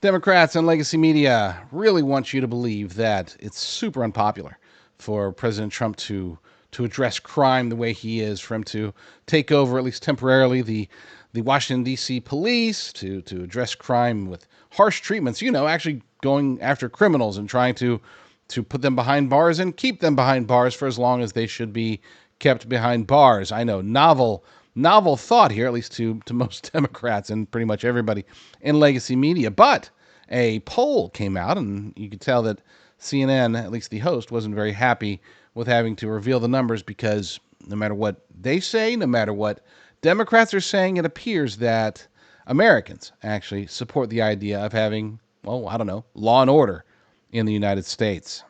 Democrats and legacy media really want you to believe that it's super unpopular for President Trump to address crime the way he is, for him to take over, at least temporarily, the Washington, D.C. police, to address crime with harsh treatments, actually going after criminals and trying to put them behind bars and keep them behind bars for as long as they should be kept behind bars. I know, novel thought here, at least to most Democrats and pretty much everybody in legacy media. But a poll came out, and you could tell that CNN, at least the host, wasn't very happy with having to reveal the numbers because no matter what they say, no matter what Democrats are saying, it appears that Americans actually support the idea of having, well, I don't know, law and order in the United States.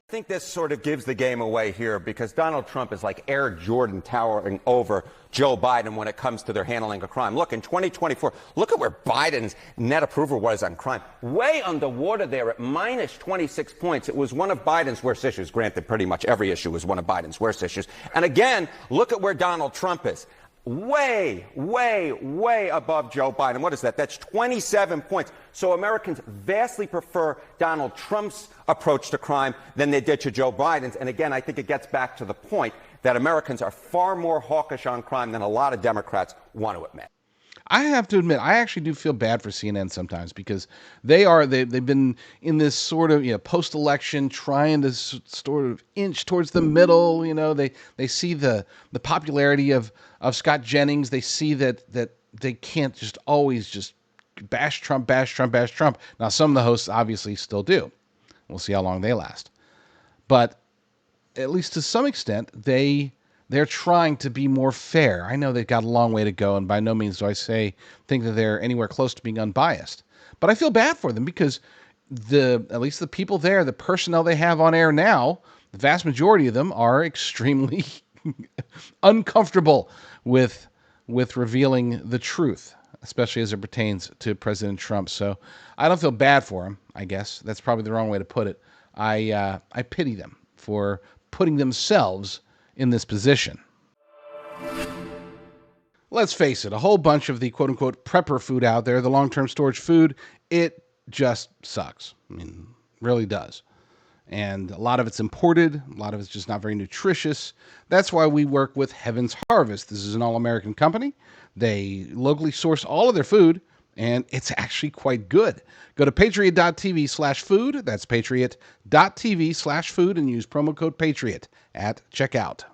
I think this sort of gives the game away here because Donald Trump is like Air Jordan towering over Joe Biden when it comes to their handling of crime. Look, in 2024, look at where Biden's net approval was on crime. Way underwater there at minus 26 points. It was one of Biden's worst issues. Granted, pretty much every issue was one of Biden's worst issues. And again, look at where Donald Trump is. Way, way, way above Joe Biden. What is that? That's 27 points. So Americans vastly prefer Donald Trump's approach to crime than they did to Joe Biden's. And again, I think it gets back to the point that Americans are far more hawkish on crime than a lot of Democrats want to admit. I have to admit, I actually do feel bad for CNN sometimes because they've been in this sort of post-election trying to sort of inch towards the middle. They see the popularity of Scott Jennings. They see that they can't just always just bash Trump. Now some of the hosts obviously still do. We'll see how long they last, but at least to some extent they're trying to be more fair. I know they've got a long way to go, and by no means do I think that they're anywhere close to being unbiased. But I feel bad for them because at least the people there, the personnel they have on air now, the vast majority of them are extremely uncomfortable with revealing the truth, especially as it pertains to President Trump. So I don't feel bad for him, I guess. That's probably the wrong way to put it. I pity them for putting themselves in this position. Let's face it, a whole bunch of the quote-unquote prepper food out there, the long-term storage food, it just sucks. I mean, really does. And a lot of it's imported. A lot of it's just not very nutritious. That's why we work with Heaven's Harvest. This is an all-American company. They locally source all of their food, and it's actually quite good. Go to patriot.tv/food. That's patriot.tv/food and use promo code PATRIOT at checkout.